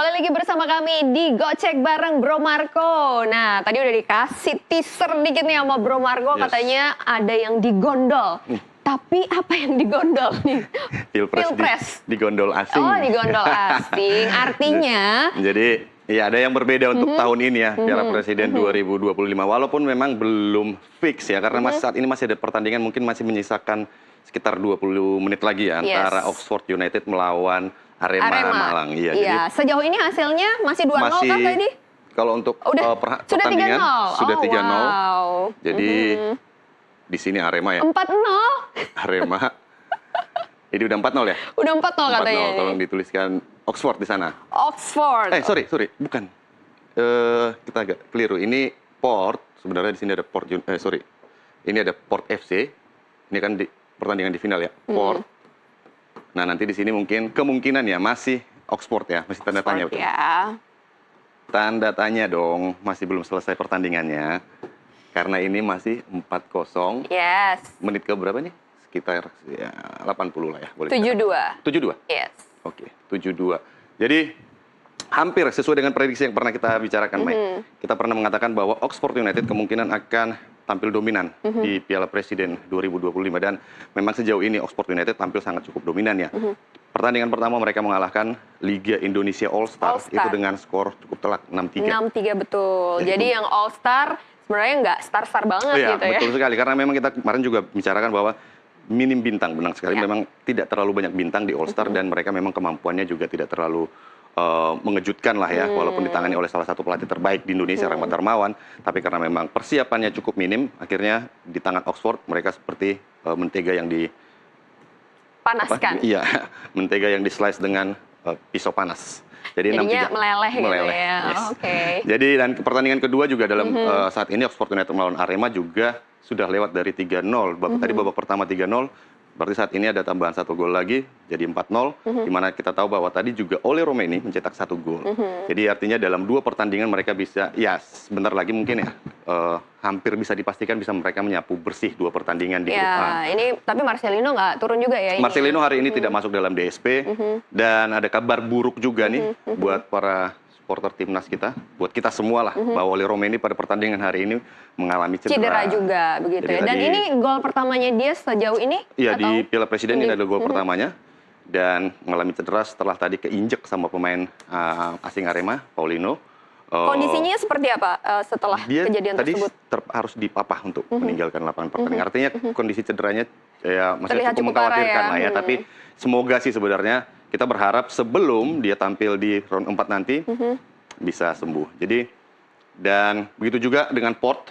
Kembali lagi bersama kami di Gocek bareng Bro Marco. Nah, tadi udah dikasih teaser dikit nih sama Bro Marco, katanya ada yang digondol. Tapi apa yang digondol nih? Pilpres. Digondol asing. Oh, digondol asing. Artinya? Jadi, ya ada yang berbeda untuk tahun ini ya, Piala Presiden 2025. Walaupun memang belum fix ya, karena saat ini masih ada pertandingan, mungkin masih menyisakan sekitar 20 menit lagi ya, antara Oxford United melawan Arema Malang. Iya. Jadi, sejauh ini hasilnya masih 2-0 kan tadi? Kalau untuk sudah pertandingan 3-0. Sudah 3-0. Wow. Jadi di sini Arema ya. 4-0. Arema. Jadi udah 4-0 ya? Udah 4-0 katanya. 4-0, tolong dituliskan Oxford di sana. Oxford. Sorry, bukan. Kita agak keliru. Ini Port, sebenarnya di sini ada Port. Ini ada Port FC. Ini kan di pertandingan di final ya, Port. Nah, nanti di sini kemungkinan ya masih Oxford ya, masih tanda tanya. Ya. Tanda tanya dong, masih belum selesai pertandingannya. Karena ini masih 4-0. Yes. Menit ke berapa nih? Sekitar ya 80 lah ya. 72. 72? Yes. Oke, 72. Jadi hampir sesuai dengan prediksi yang pernah kita bicarakan, Mai. Kita pernah mengatakan bahwa Oxford United kemungkinan akan tampil dominan di Piala Presiden 2025. Dan memang sejauh ini Oxford United tampil sangat cukup dominan ya. Pertandingan pertama mereka mengalahkan Liga Indonesia All Star. Itu dengan skor cukup telak 6-3. 6-3 betul. Jadi yang All Star sebenarnya nggak star-star banget gitu ya. Betul sekali. Karena memang kita kemarin juga bicarakan bahwa minim bintang, benar sekali. Memang tidak terlalu banyak bintang di All Star dan mereka memang kemampuannya juga tidak terlalu mengejutkan lah ya, walaupun ditangani oleh salah satu pelatih terbaik di Indonesia, Rahmat Darmawan. Tapi karena memang persiapannya cukup minim, akhirnya di tangan Oxford mereka seperti mentega yang panaskan. Iya, mentega yang di-slice dengan pisau panas. Jadi jadinya meleleh gitu ya. Yes. Oke. Jadi dan pertandingan kedua juga dalam saat ini Oxford United melawan Arema juga sudah lewat dari 3-0. Tadi babak pertama 3-0. Berarti saat ini ada tambahan 1 gol lagi, jadi 4-0. Di mana kita tahu bahwa tadi juga Ole Romeni mencetak 1 gol. Jadi artinya dalam 2 pertandingan mereka bisa, ya sebentar lagi mungkin ya, hampir bisa dipastikan bisa mereka menyapu bersih 2 pertandingan di grup A. Ini tapi Marcelino nggak turun juga ya? Marcelino hari ini tidak masuk dalam DSP. Dan ada kabar buruk juga nih buat para supporter timnas kita, buat kita semua lah, bahwa Ole Romeni pada pertandingan hari ini mengalami cedera juga begitu. Jadi ya. Dan ini gol pertamanya dia sejauh ini? Iya, di Piala Presiden ini adalah gol pertamanya dan mengalami cedera setelah tadi keinjek sama pemain asing Arema, Paulinho. Kondisinya seperti apa setelah kejadian tersebut? Harus dipapah untuk meninggalkan lapangan pertandingan. Artinya kondisi cederanya ya masih cukup mengkhawatirkan lah ya. Tapi semoga sih sebenarnya kita berharap sebelum dia tampil di round 4 nanti bisa sembuh. Jadi dan begitu juga dengan Port,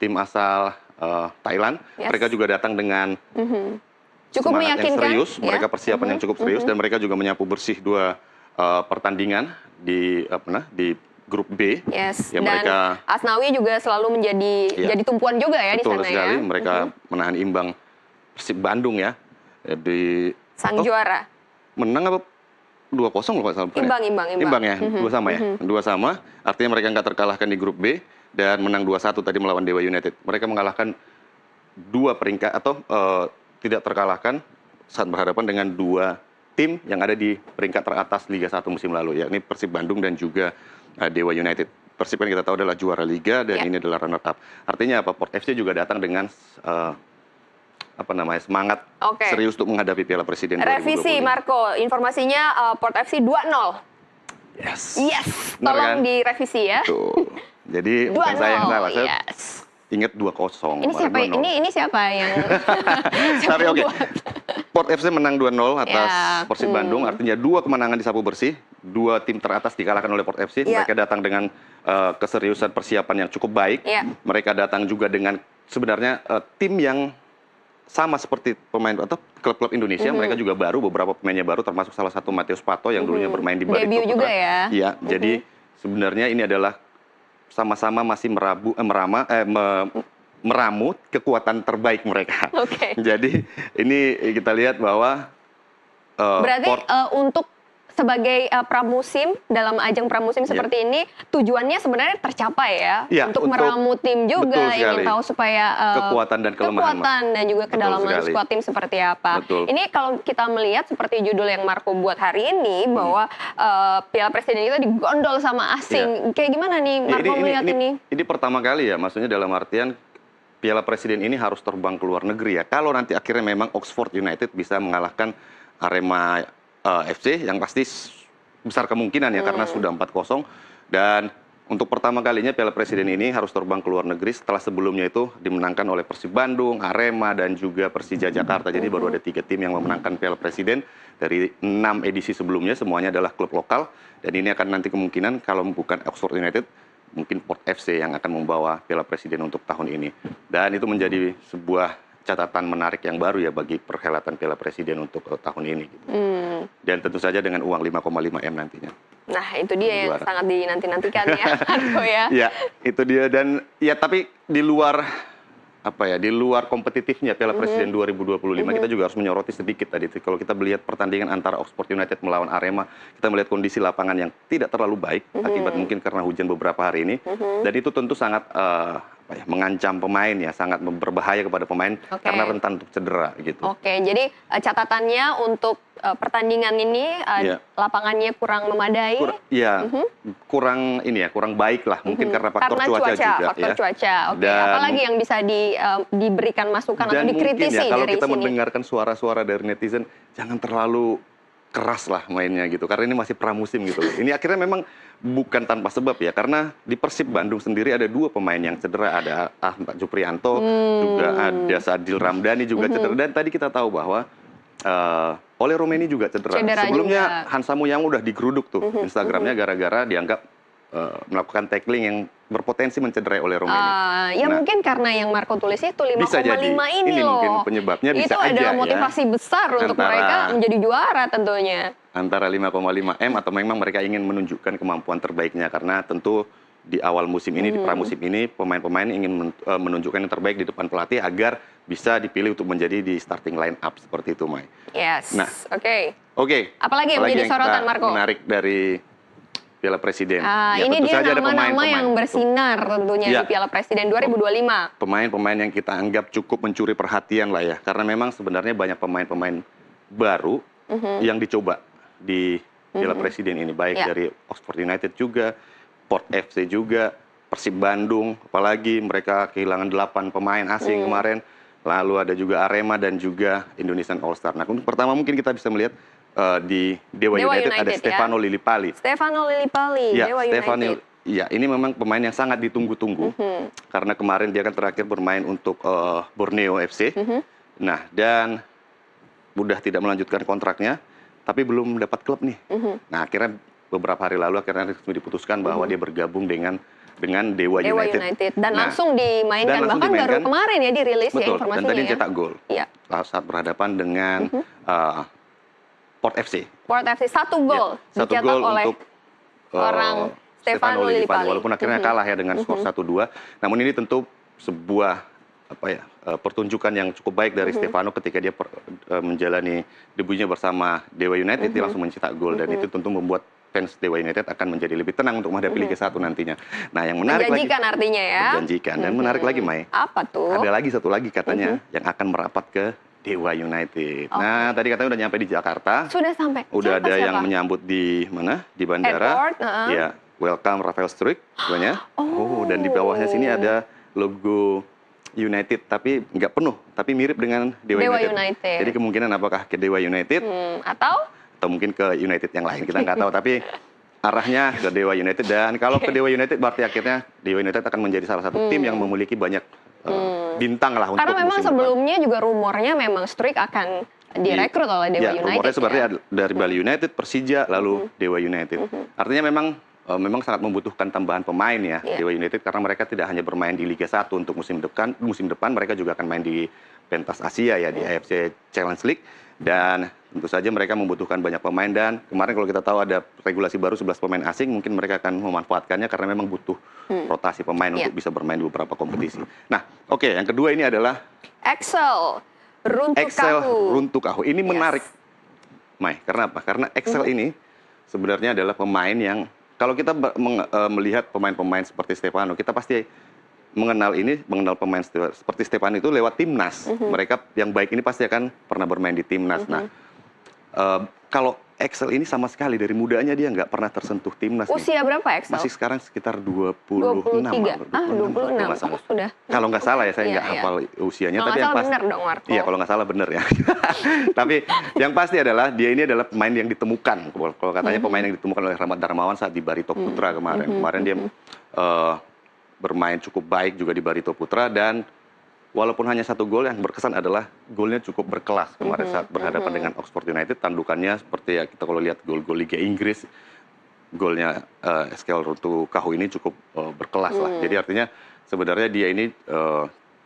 tim asal Thailand, mereka juga datang dengan cukup semangat yang serius, mereka ya? persiapan yang cukup serius dan mereka juga menyapu bersih 2 pertandingan di grup B. Yes. Ya, dan mereka Asnawi juga selalu jadi tumpuan juga ya di sana. Betul sekali, mereka menahan imbang Persib Bandung ya di sang juara. Menang apa 2-0 loh Pak Salah. Imbang ya, 2-2 ya. 2-2, artinya mereka nggak terkalahkan di grup B dan menang 2-1 tadi melawan Dewa United. Mereka mengalahkan 2 peringkat atau tidak terkalahkan saat berhadapan dengan 2 tim yang ada di peringkat teratas Liga 1 musim lalu, yakni Persib Bandung dan juga Dewa United. Persib kan kita tahu adalah juara Liga dan ini adalah runner up. Artinya apa? Port FC juga datang dengan semangat serius untuk menghadapi Piala Presiden 2025. Revisi Marco, informasinya Port FC 2-0. Yes. Tolong direvisi ya. Tuh. Jadi bukan saya yang salah. Saya ingat 2-0. Ini siapa yang Tapi oke. Port FC menang 2-0 atas Persib Bandung, artinya 2 kemenangan disapu bersih, 2 tim teratas dikalahkan oleh Port FC. Mereka datang dengan keseriusan persiapan yang cukup baik. Mereka datang juga dengan sebenarnya tim yang sama seperti pemain atau klub-klub Indonesia, mereka juga beberapa pemainnya baru, termasuk salah satu Mateus Pato yang dulunya bermain di Barito Putra. Juga ya. Iya, jadi sebenarnya ini adalah sama-sama masih meramu kekuatan terbaik mereka. Jadi ini kita lihat bahwa berarti untuk sebagai pramusim dalam ajang pramusim seperti ini, tujuannya sebenarnya tercapai ya, untuk meramu tim juga, ingin tahu supaya kekuatan dan kelemahan dan juga kedalaman skuad tim seperti apa. Ini kalau kita melihat seperti judul yang Marco buat hari ini bahwa Piala Presiden kita digondol sama asing. Kayak gimana nih Marco melihat ini? Ini pertama kali ya, maksudnya dalam artian Piala Presiden ini harus terbang ke luar negeri ya. Kalau nanti akhirnya memang Oxford United bisa mengalahkan Arema FC yang pasti besar kemungkinan ya karena sudah 4-0, dan untuk pertama kalinya Piala Presiden ini harus terbang ke luar negeri setelah sebelumnya itu dimenangkan oleh Persib Bandung, Arema, dan juga Persija Jakarta. Jadi baru ada 3 tim yang memenangkan Piala Presiden dari 6 edisi sebelumnya, semuanya adalah klub lokal, dan ini akan nanti kemungkinan kalau bukan Oxford United mungkin Port FC yang akan membawa Piala Presiden untuk tahun ini. Dan itu menjadi sebuah catatan menarik yang baru ya bagi perhelatan Piala Presiden untuk tahun ini. Gitu. Dan tentu saja dengan uang 5,5 M nantinya. Nah itu dia yang sangat dinanti-nantikan ya, Marco ya. Ya itu dia, dan ya tapi di luar di luar kompetitifnya Piala Presiden 2025 kita juga harus menyoroti sedikit tadi. Kalau kita melihat pertandingan antara Oxford United melawan Arema, kita melihat kondisi lapangan yang tidak terlalu baik akibat mungkin karena hujan beberapa hari ini, dan itu tentu sangat mengancam pemain ya, sangat berbahaya kepada pemain karena rentan untuk cedera gitu. Jadi catatannya untuk pertandingan ini lapangannya kurang memadai. Kurang baik lah mungkin karena faktor cuaca juga. Faktor cuaca. Apalagi yang bisa diberikan masukan atau dikritisi ya, kalau dari kita sini. mendengarkan suara-suara dari netizen, jangan terlalu keras lah mainnya gitu, karena ini masih pramusim gitu. Ini akhirnya memang bukan tanpa sebab ya, karena di Persib Bandung sendiri ada 2 pemain yang cedera, ada Ahmad Juprianto, juga ada Sadil Ramdhani juga cedera, dan tadi kita tahu bahwa Ole Romeni juga cedera. Sebelumnya juga Hansa Muyang udah digeruduk tuh Instagramnya gara-gara dianggap melakukan tackling yang berpotensi mencederai Ole Romeni. Mungkin karena yang Marco tulis itu 5,5 ini loh. Mungkin penyebabnya bisa aja ya. Itu adalah motivasi besar untuk mereka menjadi juara tentunya. Antara 5,5 M atau memang mereka ingin menunjukkan kemampuan terbaiknya, karena tentu di awal musim ini, di pramusim ini, pemain-pemain ingin menunjukkan yang terbaik di depan pelatih agar bisa dipilih untuk menjadi di starting line up seperti itu, Mai. Yes. Nah, apalagi yang menjadi sorotan, Marco? Menarik dari Piala Presiden. Ini dia nama-nama yang bersinar tentunya di Piala Presiden 2025. Pemain-pemain yang kita anggap cukup mencuri perhatian lah ya, karena memang sebenarnya banyak pemain-pemain baru yang dicoba di Piala Presiden ini, baik dari Oxford United juga, Port FC juga, Persib Bandung, apalagi mereka kehilangan 8 pemain asing kemarin, lalu ada juga Arema dan juga Indonesian All Star. Nah, untuk pertama mungkin kita bisa melihat di Dewa United ada Stefano Lillipali. Dewa United. Ya, ini memang pemain yang sangat ditunggu-tunggu, karena kemarin dia kan terakhir bermain untuk Borneo FC. Nah, dan udah tidak melanjutkan kontraknya, tapi belum dapat klub nih. Nah, akhirnya beberapa hari lalu akhirnya diputuskan bahwa dia bergabung dengan Dewa United. Dan langsung dimainkan, bahkan baru kemarin ya dirilis ya informasinya. Dan tadi cetak gol saat berhadapan dengan Port FC. 1 gol dicetak oleh untuk orang Stefano Lillipali. Walaupun akhirnya kalah ya dengan skor 1-2. Namun ini tentu sebuah pertunjukan yang cukup baik dari Stefano ketika dia menjalani debutnya bersama Dewa United. Dia langsung mencetak gol, dan itu tentu membuat fans Dewa United akan menjadi lebih tenang untuk menghadapi Liga 1 nantinya. Nah, yang menarik menjanjikan lagi, artinya ya. Menjanjikan. Dan menarik lagi, Mai. Apa tuh? Ada lagi satu lagi katanya yang akan merapat ke Dewa United. Nah, tadi katanya udah nyampe di Jakarta. Sudah sampai. Udah ada yang menyambut di mana? Di bandara. Airport, ya, welcome Rafael Struijk, dan di bawahnya sini ada logo United, tapi nggak penuh, tapi mirip dengan Dewa United. Jadi kemungkinan apakah ke Dewa United atau mungkin ke United yang lain, kita nggak tahu, tapi arahnya ke Dewa United. Dan kalau ke Dewa United berarti akhirnya Dewa United akan menjadi salah satu tim yang memiliki banyak bintang lah untuk karena memang sebelumnya juga rumornya memang Struijk akan direkrut oleh Dewa United. Rumornya sebenarnya dari Bali United, Persija, lalu Dewa United. Artinya memang sangat membutuhkan tambahan pemain ya Dewa United, karena mereka tidak hanya bermain di Liga 1 untuk musim depan mereka juga akan main di pentas Asia ya, di AFC Challenge League, dan tentu saja mereka membutuhkan banyak pemain. Dan kemarin kalau kita tahu ada regulasi baru 11 pemain asing, mungkin mereka akan memanfaatkannya karena memang butuh rotasi pemain untuk bisa bermain di beberapa kompetisi. Nah, yang kedua ini adalah Excel Runtukahu. Ini menarik, Mai. Karena apa? Karena Excel ini sebenarnya adalah pemain yang kalau kita melihat pemain-pemain seperti Stefano, kita pasti mengenal pemain seperti Stefano itu lewat timnas. Mereka yang baik ini pasti akan pernah bermain di timnas. Nah, kalau Axel ini sama sekali dari mudanya dia nggak pernah tersentuh timnas. Usia berapa Axel? Masih sekarang sekitar 26. 23. 26. Salah. Sudah. Kalau nggak salah ya, saya nggak hafal usianya. Kalau tapi yang pasti benar dong Marco. Iya, kalau nggak salah benar ya. Tapi yang pasti adalah dia ini adalah pemain yang ditemukan. Kalau katanya pemain yang ditemukan oleh Rahmat Darmawan saat di Barito Putra kemarin. Kemarin dia bermain cukup baik juga di Barito Putra, dan walaupun hanya 1 gol, yang berkesan adalah golnya cukup berkelas kemarin saat berhadapan dengan Oxford United. Tandukannya seperti ya kita kalau lihat gol-gol Liga Inggris, golnya Eskel Runtukahu ini cukup berkelas lah. Jadi artinya sebenarnya dia ini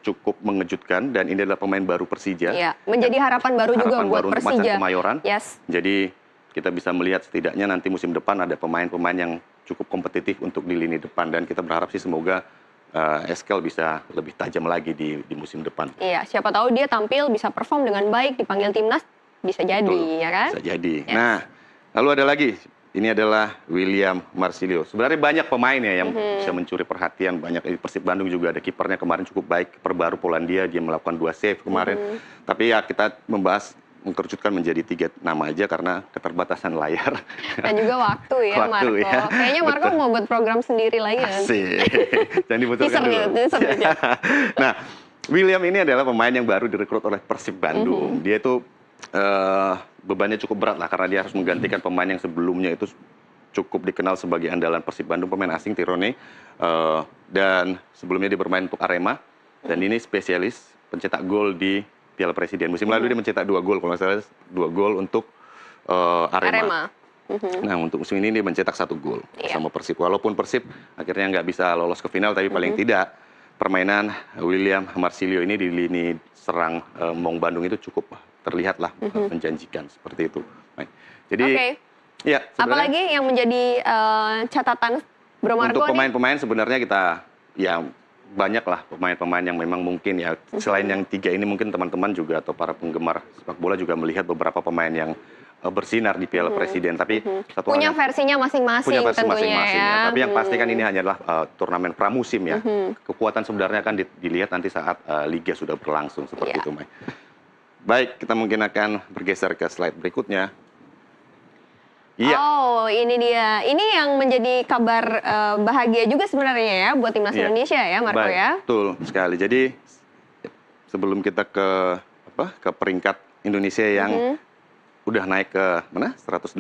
cukup mengejutkan, dan ini adalah pemain baru Persija. Iya, menjadi harapan baru juga buat baru Persija. Macan Kemayoran. Yes. Jadi kita bisa melihat setidaknya nanti musim depan ada pemain-pemain yang cukup kompetitif untuk di lini depan, dan kita berharap sih semoga Eskel bisa lebih tajam lagi di musim depan. Iya, siapa tahu dia tampil bisa perform dengan baik, dipanggil timnas bisa jadi. Betul, ya kan? Bisa jadi. Yes. Nah, lalu ada lagi. Ini adalah William Marsilio. Sebenarnya banyak pemain ya yang bisa mencuri perhatian. Banyak di Persib Bandung juga ada kipernya kemarin cukup baik. Kiper baru Polandia, dia melakukan 2 save kemarin. Tapi ya kita mengkerucutkan menjadi 3 nama aja karena keterbatasan layar. Dan juga waktu ya, Marco. Ya. Kayaknya Marco mau buat program sendiri lagi nanti. Jangan dibutuhkan dulu. Nah, William ini adalah pemain yang baru direkrut oleh Persib Bandung. Dia itu bebannya cukup berat lah, karena dia harus menggantikan pemain yang sebelumnya itu cukup dikenal sebagai andalan Persib Bandung, pemain asing Tirone. Dan sebelumnya dia bermain untuk Arema, dan ini spesialis pencetak gol di Piala Presiden. Musim lalu dia mencetak 2 gol, kalau nggak salah 2 gol untuk Arema. Nah, untuk musim ini dia mencetak 1 gol sama Persib. Walaupun Persib akhirnya nggak bisa lolos ke final, tapi paling tidak permainan William Marsilio ini di lini serang Maung Bandung itu cukup terlihatlah menjanjikan seperti itu. Jadi, ya. Apalagi yang menjadi catatan Bro Marco untuk pemain-pemain sebenarnya kita ya banyak lah pemain-pemain yang memang mungkin ya selain yang 3 ini mungkin teman-teman juga atau para penggemar sepak bola juga melihat beberapa pemain yang bersinar di Piala Presiden, tapi punya versinya masing-masing tentunya ya. Tapi yang pasti kan ini hanyalah turnamen pramusim ya. Kekuatan sebenarnya kan dilihat nanti saat liga sudah berlangsung seperti itu, Mai. Baik, kita mungkin akan bergeser ke slide berikutnya. Iya. Oh, ini dia. Ini yang menjadi kabar bahagia juga sebenarnya ya buat timnas Indonesia ya, Marco. Baik, ya. Betul sekali. Jadi sebelum kita ke peringkat Indonesia yang udah naik ke mana? 118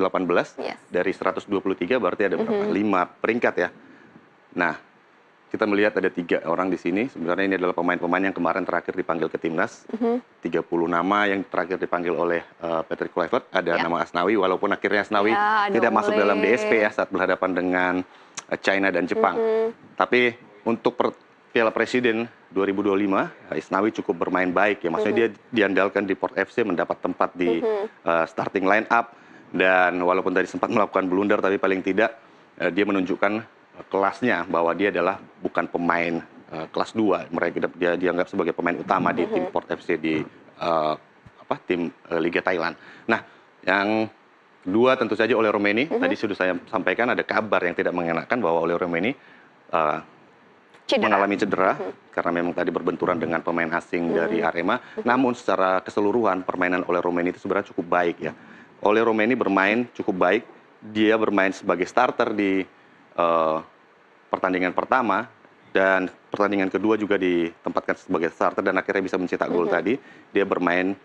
dari 123, berarti ada berapa? 5 peringkat ya. Nah, kita melihat ada 3 orang di sini. Sebenarnya ini adalah pemain-pemain yang kemarin terakhir dipanggil ke timnas. 30 nama yang terakhir dipanggil oleh Patrick Kluivert. Ada nama Asnawi, walaupun akhirnya Asnawi tidak masuk dalam DSP ya saat berhadapan dengan China dan Jepang. Tapi untuk Piala Presiden 2025, Asnawi cukup bermain baik ya. Maksudnya dia diandalkan di Port FC, mendapat tempat di starting line up. Dan walaupun tadi sempat melakukan blunder, tapi paling tidak dia menunjukkan kelasnya, bahwa dia adalah bukan pemain kelas 2. Dia dianggap sebagai pemain utama di tim Port FC di tim Liga Thailand. Nah, yang kedua tentu saja Ole Romeni. Tadi sudah saya sampaikan ada kabar yang tidak mengenakan bahwa Ole Romeni mengalami cedera karena memang tadi berbenturan dengan pemain asing dari Arema. Namun secara keseluruhan permainan Ole Romeni itu sebenarnya cukup baik ya. Ole Romeni bermain cukup baik. Dia bermain sebagai starter di pertandingan pertama, dan pertandingan kedua juga ditempatkan sebagai starter dan akhirnya bisa mencetak gol tadi. Dia bermain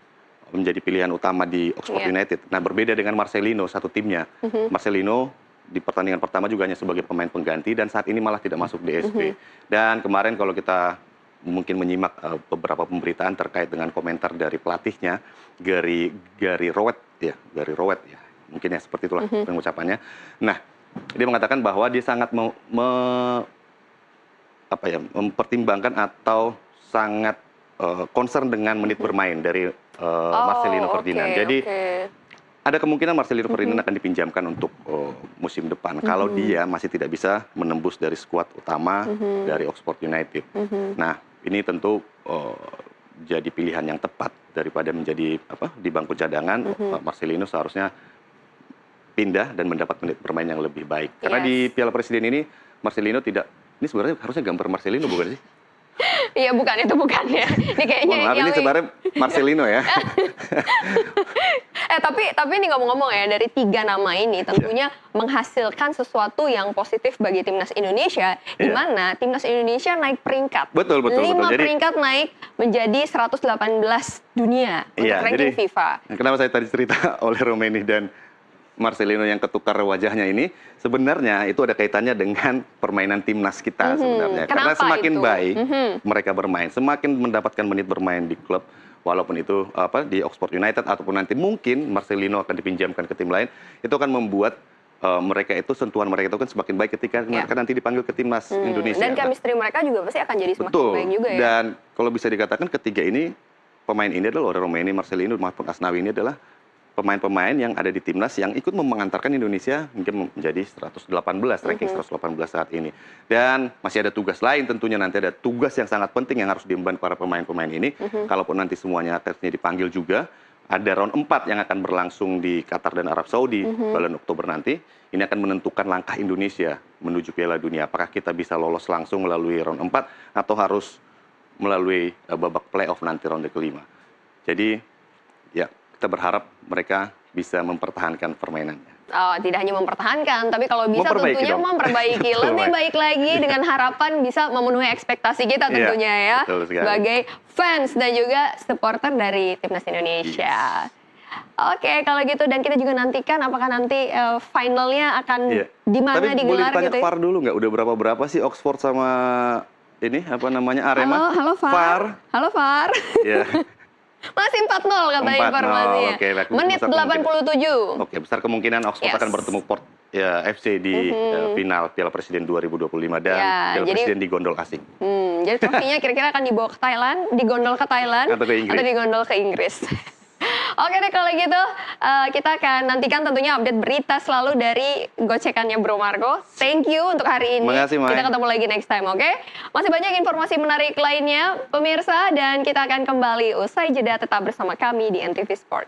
menjadi pilihan utama di Oxford United. Nah, berbeda dengan Marcelino, satu timnya. Marcelino di pertandingan pertama juga hanya sebagai pemain pengganti, dan saat ini malah tidak masuk DSP. Dan kemarin kalau kita mungkin menyimak beberapa pemberitaan terkait dengan komentar dari pelatihnya, Gary Rowett ya, mungkin ya seperti itulah pengucapannya. Nah, dia mengatakan bahwa dia sangat mempertimbangkan atau sangat concern dengan menit bermain dari Marcelino Ferdinand. Jadi ada kemungkinan Marcelino Ferdinand akan dipinjamkan untuk musim depan kalau dia masih tidak bisa menembus dari skuad utama dari Oxford United. Nah, ini tentu jadi pilihan yang tepat daripada menjadi di bangku cadangan. Marcelino seharusnya pindah dan mendapat menit bermain yang lebih baik. Karena Yes. di Piala Presiden ini Marcelino tidak, ini sebenarnya harusnya gambar Marcelino bukan sih? Iya bukan, itu bukan ya. Ini kayaknya Mohon maaf, ini yang- sebenarnya Marcelino ya. tapi ini ngomong-ngomong ya, dari 3 nama ini tentunya menghasilkan sesuatu yang positif bagi timnas Indonesia, di Iya. mana timnas Indonesia naik peringkat. Betul. 5 Jadi, peringkat naik menjadi 118 dunia untuk iya, ranking jadi FIFA. kenapa saya tadi cerita oleh Romeni dan Marcelino yang ketukar wajahnya ini, sebenarnya itu ada kaitannya dengan permainan timnas kita sebenarnya. Karena Kenapa semakin itu? baik mereka bermain, semakin mendapatkan menit bermain di klub, walaupun itu di Oxford United ataupun nanti mungkin Marcelino akan dipinjamkan ke tim lain, itu akan membuat mereka itu, sentuhan mereka itu kan semakin baik ketika mereka nanti dipanggil ke timnas Indonesia. Dan chemistry mereka juga pasti akan jadi semakin Betul. baik juga ya. Dan kalau bisa dikatakan ketiga ini, pemain ini adalah Romeni, Marcelino maupun Asnawi ini adalah pemain-pemain yang ada di timnas yang ikut mengantarkan Indonesia hingga menjadi 118, ranking 118 saat ini. Dan masih ada tugas lain tentunya, nanti ada tugas yang sangat penting yang harus diemban para pemain-pemain ini. Kalaupun nanti semuanya atletnya dipanggil juga, ada round 4 yang akan berlangsung di Qatar dan Arab Saudi bulan Oktober nanti. Ini akan menentukan langkah Indonesia menuju Piala Dunia. Apakah kita bisa lolos langsung melalui round 4 atau harus melalui babak playoff nanti ronde kelima. Jadi ya, kita berharap mereka bisa mempertahankan permainannya. Oh, tidak hanya mempertahankan, tapi kalau bisa Memperbaiki tentunya dong. memperbaiki Betul, lebih Mike. baik lagi dengan harapan bisa memenuhi ekspektasi kita Iya, tentunya ya, betul sekali. sebagai fans dan juga supporter dari timnas Indonesia. Oke, kalau gitu, dan kita juga nantikan apakah nanti finalnya akan Iya. di mana Tapi boleh digelar ditanya gitu. VAR dulu nggak? Udah berapa sih Oxford sama ini apa namanya Arema? Halo VAR. Halo VAR. Ya. Masih 4-0 katanya 4-0, informasinya. oke, baik. Menit Besar kemungkinan. 87. Oke, besar kemungkinan Oxford Yes. akan bertemu Port ya, FC di final Piala Presiden 2025 dan Ya, Piala jadi- Presiden di gondol asing. Jadi trofinya kira-kira akan dibawa ke Thailand, digondol ke Thailand, Atau ke Inggris. atau digondol ke Inggris. Oke deh, kalau gitu kita akan nantikan tentunya update berita selalu dari gocekannya Bro Marco. Thank you untuk hari ini. Makasih, Mai. Kita ketemu lagi next time, oke? Masih banyak informasi menarik lainnya, pemirsa, dan kita akan kembali usai jeda, tetap bersama kami di NTV Sport.